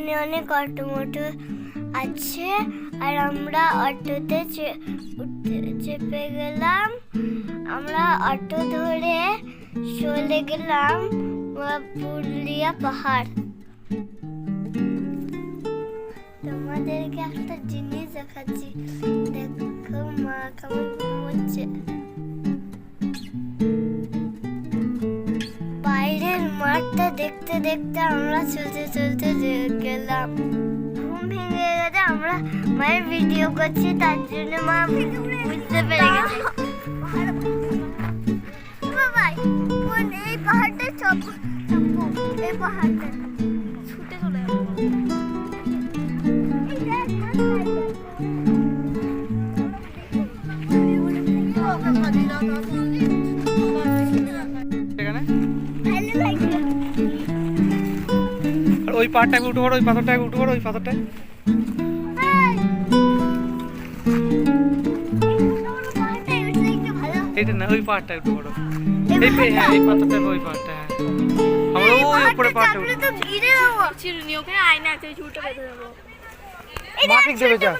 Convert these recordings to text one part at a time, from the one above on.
এখানে অনেক অটো মোটো আছে আর আমরা অটোতে চেপে গেলাম। আমরা অটো ধরে চলে গেলাম পুরুলিয়া পাহাড়। তোমাদেরকে একটা জিনিস দেখাচ্ছি, দেখো মা কেমন ঘুমোচ্ছে। বাইরের মাঠটা দেখতে দেখতে আমরা চলতে চলতে গেলাম। ঘুম ভেঙে গেছে, আমরা মায়ের ভিডিও করছি, তার জন্য মা বুঝতে পেরে গেছে। এই পাহাড়টা এই পাহাড়টা ছুটে চলে গেল। ওই পাহাড়টাকে উঠে পড়ো, ওই পাথরটাকে উঠে পড়ো, ওই পাথরটায়। এইটা না, ওই পাহাড়টায় উঠে পড়ো। এই পাথরটা, ওই পাহাড়টা। আমরা ওই উপরে পাহাড়টা উঠে আয়না আছে, ছুটে বেঁধে দেবো। মাটিক দেবে যা।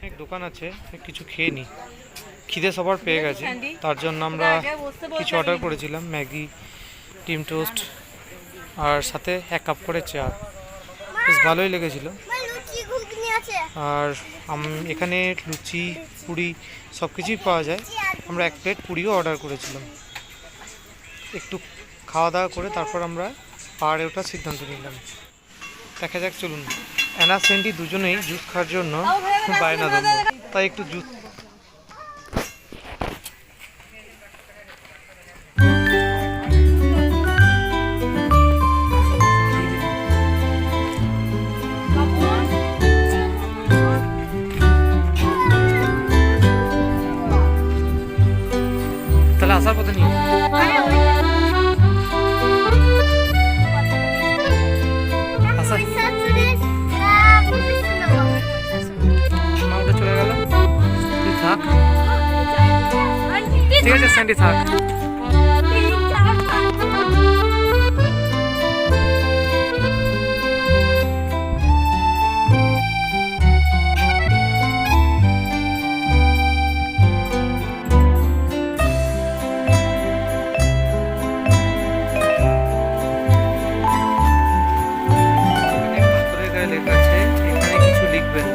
এক দোকান আছে, কিছু খেয়ে নি, খিদে সবার পেয়ে গেছে, তার জন্য আমরা কিছু অর্ডার করেছিলাম, ম্যাগি, ডিম টোস্ট আর সাথে 1 কাপ করে চা। বেশ ভালোই লেগেছিল। আর এখানে লুচি, পুরি সব কিছুই পাওয়া যায়। আমরা 1 প্লেট পুরিও অর্ডার করেছিলাম। একটু খাওয়া দাওয়া করে তারপর আমরা পাহাড়ে ওঠার সিদ্ধান্ত নিলাম। দেখা যাক, চলুন। অ্যানা সেন্ডি দুজনেই জুস খাওয়ার জন্য বায়না ধরল, তাই একটু জুস। তাহলে আসার পথে নিয়ে চলে গেল। তুই থাক, ঠিক আছে স্যান্ডি, থাক। লেখা আছে, এখানে কিছু লিখবেন।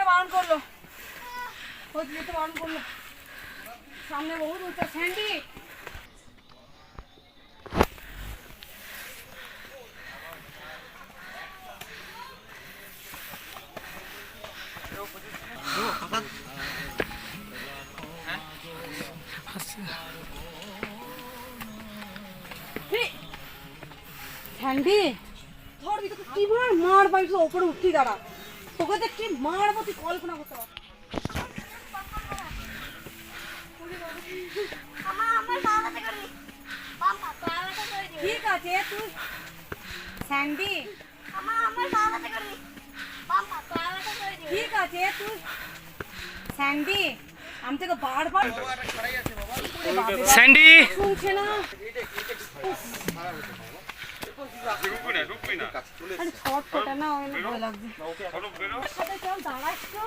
বারণ করলো, বারণ করলো, সামনে বহুত উঁচা। স্যান্ডি স্যান্ডি ধর, কি মার মার বাড়ি, উপরে উঠি দাঁড়া। তোকে তো কি মারবো, তুই কল্পনা করতে পার। ঠিক আছে তুই স্যান্ডি, ঠিক আছে তুই স্যান্ডি, আমি তোকে বারবার স্যান্ডি শুনছে না। আরে শর্টটা না ওই না ভয় লাগছে। সাথে চল দাঁড়াস তো।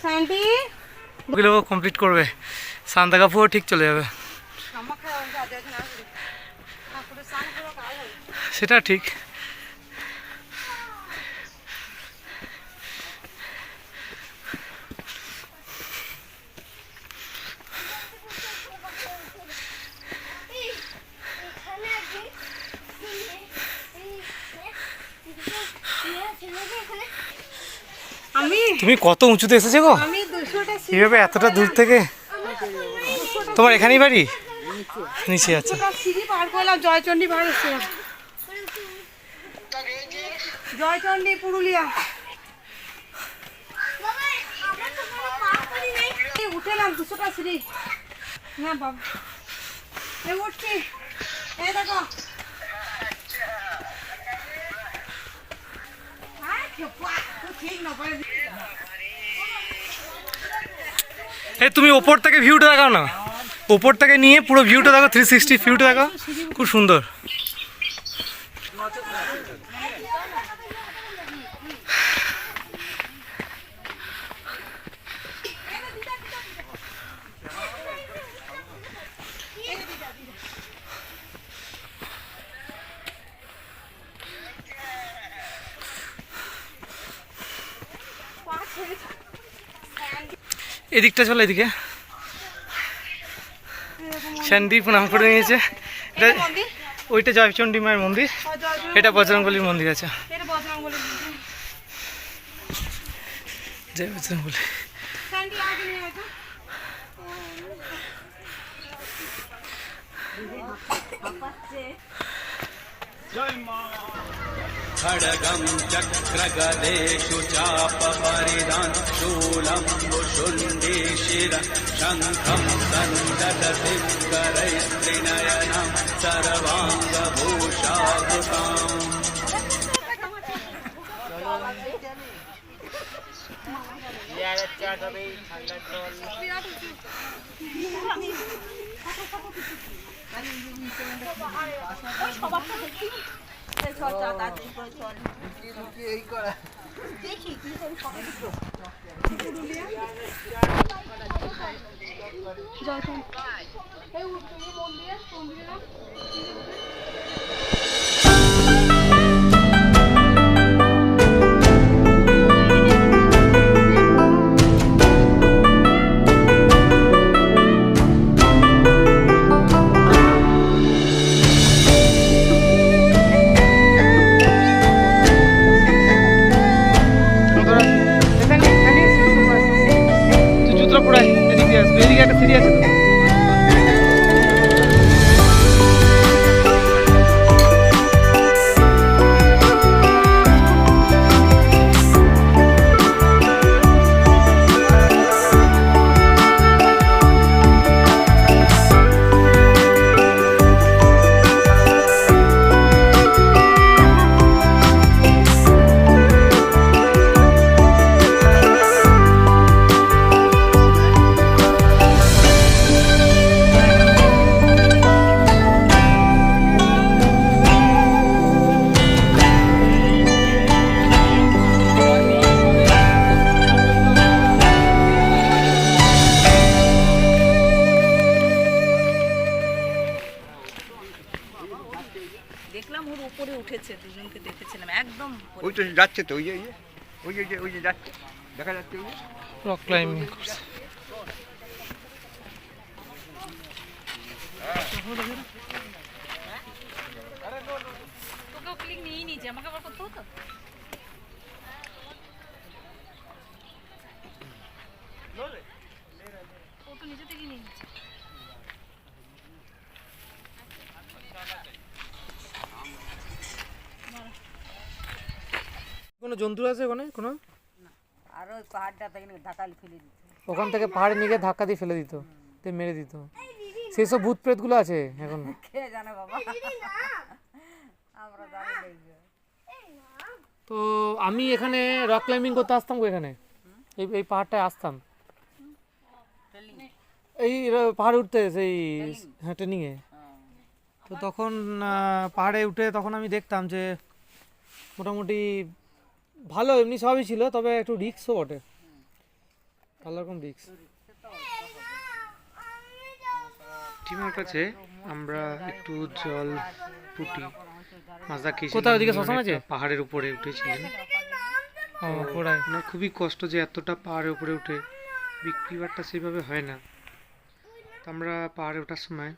স্যান্ডি ওগুলো কমপ্লিট করবে, সান্তা কাপুরও ঠিক চলে যাবে। সেটা ঠিক। আমি তুমি কত উঁচুতে এসেছো গো, আমি 200টা এইভাবে এতটা দূর থেকে? তোমার এখানেই বাড়ি? নিচে আছে। সিঁড়ি পার করলাম, জয়চণ্ডী পাহাড় এসেছিলাম। জয়চণ্ডী পুরুলিয়া উঠেলাম 200টা সিঁড়ি। হ্যাঁ বাবা এই উঠছি, এই দেখো। ঠিক না পারে। এই তুমি ওপর থেকে ভিউটা দেখাও না, ওপর থেকে নিয়ে পুরো ভিউটা দেখো, 360 ভিউটা দেখো, খুব সুন্দর। এদিকটা চলো, এদিকে। স্যান্ডি প্রণাম করে নিয়েছে। এটা ওইটা জয়চণ্ডী মায়ের মন্দির, এটা বজরংবলীর মন্দির আছে। এটা বজরংবলী। জয় বজরংবলী। স্যান্ডি আগে নিয়ে আসো। खड्गं चक्रगदेषु चापपरिधान् शूलं वुशुण्डीशिरं शङ्खं सन्ददतिं करैस्त्रिनयनं सर्वाङ्गभूषावृताम्। তুই জুতোটা পড়াই, এদিকে আসবে, এদিকে একটা সিঁড়ি আছে তো। দেখলাম ওর উপরে উঠেছে, দুজনকে দেখেছিলাম একদম উপরে। ওই তো যাচ্ছে তো, ওই যে যাচ্ছে, দেখা যাচ্ছে ওই যে। রক ক্লাইম্বিং করছে। তোকেও ক্লিক নিয়েই নিয়েছে, আমাকে আবার করতে হতো। কোনো জন্তু আছে ওখানে কোনো? আর ওই পাহাড়টা থেকে ধাক্কালি ফেলে দিচ্ছে। ওখান থেকে পাহাড়ে নিয়ে গিয়ে ধাক্কা দিয়ে ফেলে দিত, দিয়ে মেরে দিত। সেই সব ভূত প্রেতগুলো আছে এখন। কে জানে বাবা, আমরা জানি না। তো আমি এখানে রক ক্লাইম্বিং করতে আসতাম গো, এখানে এই এই পাহাড়টায় আসতাম, এই পাহাড়ে উঠতে, সেই হ্যাঁ ট্রেনিংয়ে। তো তখন পাহাড়ে উঠে তখন আমি দেখতাম যে মোটামুটি ভালো এমনি সবই ছিল, তবে একটু রিস্কও বটে, ভালো রকম রিস্ক। টিমের কাছে আমরা একটু জল পুটি মাজা খেয়েছি। কোথাও ওদিকে শ্মশান আছে? পাহাড়ের উপরে উঠেছিলেন। ওনার খুবই কষ্ট যে এতটা পাহাড়ের উপরে উঠে, বিক্রি বাট্টা সেভাবে হয় না। তো আমরা পাহাড়ে ওঠার সময়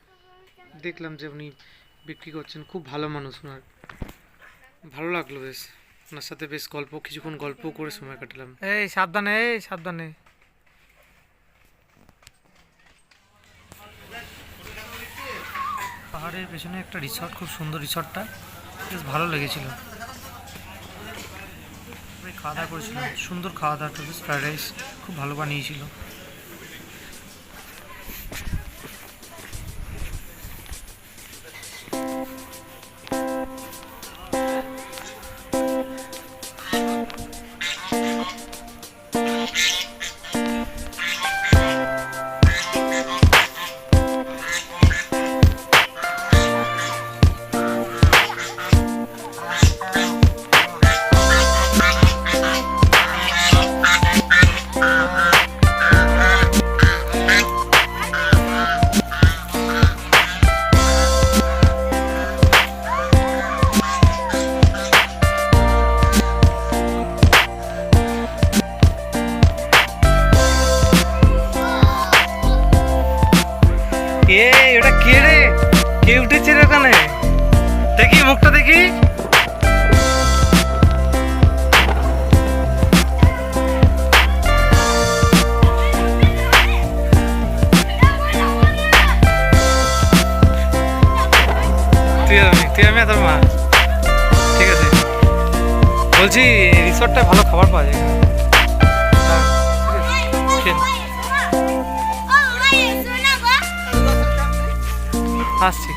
দেখলাম যে উনি বিক্রি করছেন, খুব ভালো মানুষ, ওনার ভালো লাগলো বেশ, ওনার সাথে বেশ কিছুক্ষণ গল্প করে সময় কাটালাম। এই সাবধানে, এই সাবধানে। পাহাড়ের পেছনে একটা রিসর্ট, খুব সুন্দর রিসর্টটা, বেশ ভালো লেগেছিল। খাওয়া দাওয়া করেছিলাম, সুন্দর খাওয়া দাওয়াটা, বেশ ফ্রাইড রাইস খুব ভালো বানিয়েছিল। ওটা কে রে? কে উঠেছে রে ওখানে? দেখি মুখটা দেখি। তুই আমি আর তোর মা, ঠিক আছে। বলছি রিসর্টটায় ভালো খাবার পাওয়া যায়। আসছি।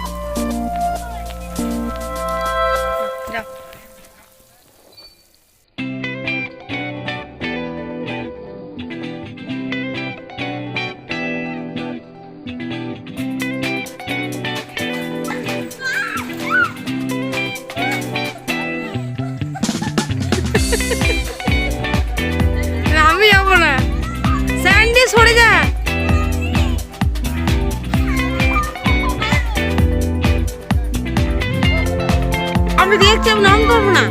আমি যাবো না, স্যান্ডি সরে যা। আমি দেখছি, আমি নাম করবো না।